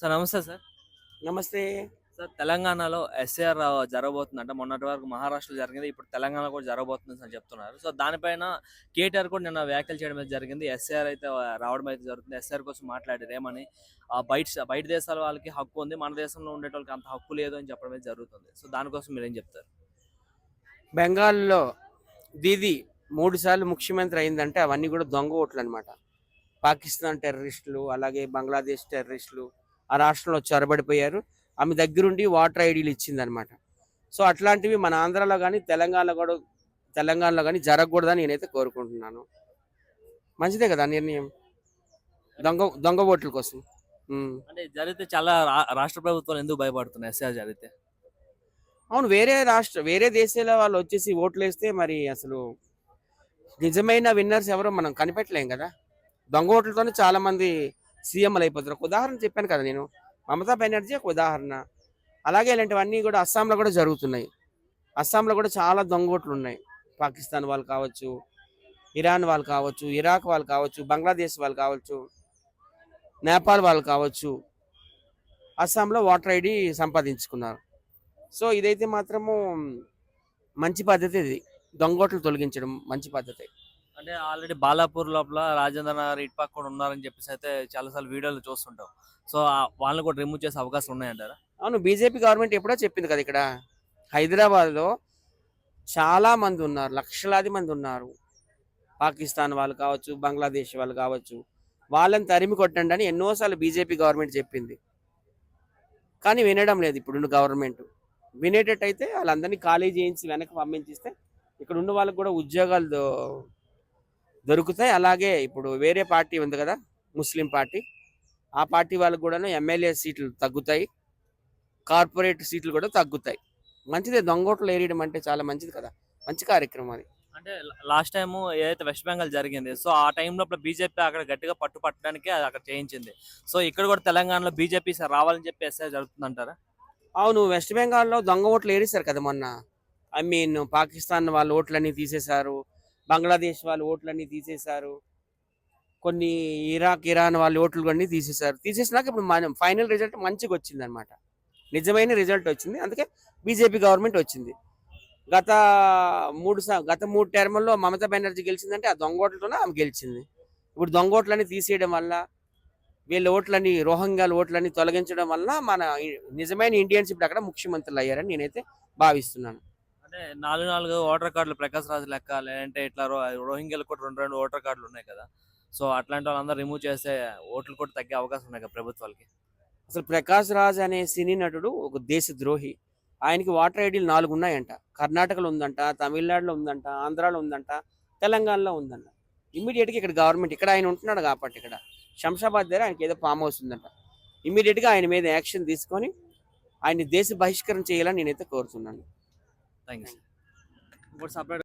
Sir నమస్తే sir. నమస్తే. Sir తెలంగాణలో ఎస్ఏఆర్ జరగబోతుందంట. మొన్నటి వరకు మహారాష్ట్రలో జరిగింది. ఇప్పుడు తెలంగాణలో కూడా జరగబోతుంది అని చెప్తున్నారు. సో దానిపైన కేటీఆర్ కూడా నిన్న వ్యాఖ్యలు చేయడం అయితే జరిగింది. ఎస్ఏఆర్ అయితే రావడం అయితే జరుగుతుంది. ఎస్ఏఆర్ కోసం మాట్లాడారు. ఏమని బయట దేశాల వాళ్ళకి హక్కు ఉంది. మన దేశంలో ఉండేటోళ్ళకి అంత హక్కు లేదు అని చెప్పడం అయితే జరుగుతుంది. సో దానికోసం మీరేం చెప్తారు? బెంగాల్లో దీదీ 3 సార్లు ముఖ్యమంత్రి అయిందంటే అవన్నీ కూడా దొంగ ఓట్లు అనమాట. పాకిస్తాన్ టెర్రరిస్టులు, అలాగే బంగ్లాదేశ్ టెర్రరిస్టులు ఆ రాష్ట్రంలో చొరబడిపోయారు. ఆమె దగ్గరుండి ఓటర్ ఐడీలు ఇచ్చిందనమాట. సో అట్లాంటివి మన ఆంధ్రాలో కానీ తెలంగాణలో కానీ జరగకూడదని నేనైతే కోరుకుంటున్నాను. మంచిదే కదా నిర్ణయం, దొంగ దొంగ ఓట్ల కోసం. అంటే జరిగితే చాలా రాష్ట్ర ప్రభుత్వాలు ఎందుకు భయపడుతున్నాయి ఎస్ఏఆర్ జరిగితే? అవును, వేరే దేశాల వాళ్ళు వచ్చేసి ఓట్లు వేస్తే మరి అసలు నిజమైన విన్నర్స్ ఎవరో మనం కనిపెట్టలేం కదా. దొంగ ఓట్లతోనే చాలా మంది సీఎంలు అయిపోతారు. ఒక ఉదాహరణ చెప్పాను కదా నేను, మమతా బెనర్జీ ఒక ఉదాహరణ. అలాగే ఇలాంటివన్నీ కూడా అస్సాంలో కూడా జరుగుతున్నాయి. అస్సాంలో కూడా చాలా దొంగ ఓట్లు ఉన్నాయి. పాకిస్తాన్ వాళ్ళు కావచ్చు, ఇరాన్ వాళ్ళు కావచ్చు, ఇరాక్ వాళ్ళు కావచ్చు, బంగ్లాదేశ్ వాళ్ళు కావచ్చు, నేపాల్ వాళ్ళు కావచ్చు, అస్సాంలో ఓటర్ ఐడి సంపాదించుకున్నారు. సో ఇదైతే మాత్రము మంచి పద్ధతి. ఇది దొంగోట్లు తొలగించడం మంచి పద్ధతి. అంటే ఆల్రెడీ బాలాపూర్ లోపల రాజేంద్ర నగర్ ఇటు పక్క కూడా ఉన్నారని చెప్పేసి అయితే చాలాసార్లు వీడియోలు చూస్తుంటాం. సో వాళ్ళని కూడా రిమూవ్ చేసే అవకాశం ఉన్నాయంటారా? అవును, బీజేపీ గవర్నమెంట్ ఎప్పుడో చెప్పింది కదా. ఇక్కడ హైదరాబాద్లో చాలా మంది ఉన్నారు, లక్షలాది మంది ఉన్నారు. పాకిస్తాన్ వాళ్ళు కావచ్చు, బంగ్లాదేశ్ వాళ్ళు కావచ్చు, వాళ్ళని తరిమి కొట్టండి అని ఎన్నోసార్లు బీజేపీ గవర్నమెంట్ చెప్పింది. కానీ వినడం లేదు ఇప్పుడున్న గవర్నమెంట్. వినేటట్టయితే వాళ్ళందరినీ ఖాళీ చేయించి వెనక్కి పంపించిస్తే ఇక్కడ ఉన్న వాళ్ళకి కూడా ఉద్యోగాలు దొరుకుతాయి. అలాగే ఇప్పుడు వేరే పార్టీ ఉంది కదా, ముస్లిం పార్టీ, ఆ పార్టీ వాళ్ళకు కూడా ఎమ్మెల్యే సీట్లు తగ్గుతాయి, కార్పొరేట్ సీట్లు కూడా తగ్గుతాయి. మంచిదే, దొంగోట్లు ఏరియడం అంటే చాలా మంచిది కదా, మంచి కార్యక్రమం అది. అంటే లాస్ట్ టైం ఏదైతే వెస్ట్ బెంగాల్ జరిగింది, సో ఆ టైంలో బీజేపీ అక్కడ గట్టిగా పట్టడానికి అది అక్కడ చేయించింది. సో ఇక్కడ కూడా తెలంగాణలో బీజేపీ రావాలని చెప్పి ఎస్ఐ జరుగుతుందంటారా? అవును, వెస్ట్ బెంగాల్లో దొంగ ఓట్లు ఏరిస్తారు కదా మొన్న. పాకిస్తాన్ వాళ్ళ ఓట్లన్నీ తీసేశారు, బంగ్లాదేశ్ వాళ్ళ ఓట్లన్నీ తీసేశారు, కొన్ని ఇరాన్ వాళ్ళ ఓట్లు కొన్ని తీసేశారు. తీసేసినాక ఇప్పుడు మన ఫైనల్ రిజల్ట్ మంచిగా వచ్చింది అనమాట, నిజమైన రిజల్ట్ వచ్చింది. అందుకే బీజేపీ గవర్నమెంట్ వచ్చింది. గత 3 టర్ముల్లో మమతా బెనర్జీ గెలిచిందంటే ఆ దొంగ ఓట్లతోనే ఆమె గెలిచింది. ఇప్పుడు దొంగ ఓట్లన్నీ తీసేయడం వల్ల, వీళ్ళ ఓట్లని, రోహింగ్యాల ఓట్లని తొలగించడం వల్ల మన నిజమైన ఇండియన్స్ ఇప్పుడు అక్కడ ముఖ్యమంత్రులు అయ్యారని నేనైతే భావిస్తున్నాను. అంటే 4 ఓటర్ కార్డులు ప్రకాశ్ రాజు లెక్క, లేదంటే ఇట్లా రోహింగ్యాలు కూడా 2 ఓటర్ కార్డులు ఉన్నాయి కదా. సో అట్లాంటి వాళ్ళందరూ రిమూవ్ చేసే ఓట్లు కూడా తగ్గే అవకాశం ఉన్నాయి కదా ప్రభుత్వాలకి. అసలు ప్రకాష్ రాజ్ అనే సినీ నటుడు ఒక దేశ ద్రోహి. ఆయనకి ఓటర్ ఐడీలు 4 ఉన్నాయంట. కర్ణాటకలో ఉందంట, తమిళనాడులో ఉందంట, ఆంధ్రాలో ఉందంట, తెలంగాణలో ఉందంట. ఇమ్మీడియట్గా ఇక్కడ గవర్నమెంట్, ఇక్కడ ఆయన ఉంటున్నాడు కాబట్టి ఇక్కడ శంషాబాద్ దగ్గర ఆయనకి ఏదో ఫామ్ హౌస్ ఉందంట. ఇమ్మీడియట్గా ఆయన మీద యాక్షన్ తీసుకొని ఆయన దేశ బహిష్కరణ చేయాలని నేనైతే కోరుతున్నాను. Thank you. ఇప్పుడు సపరేట్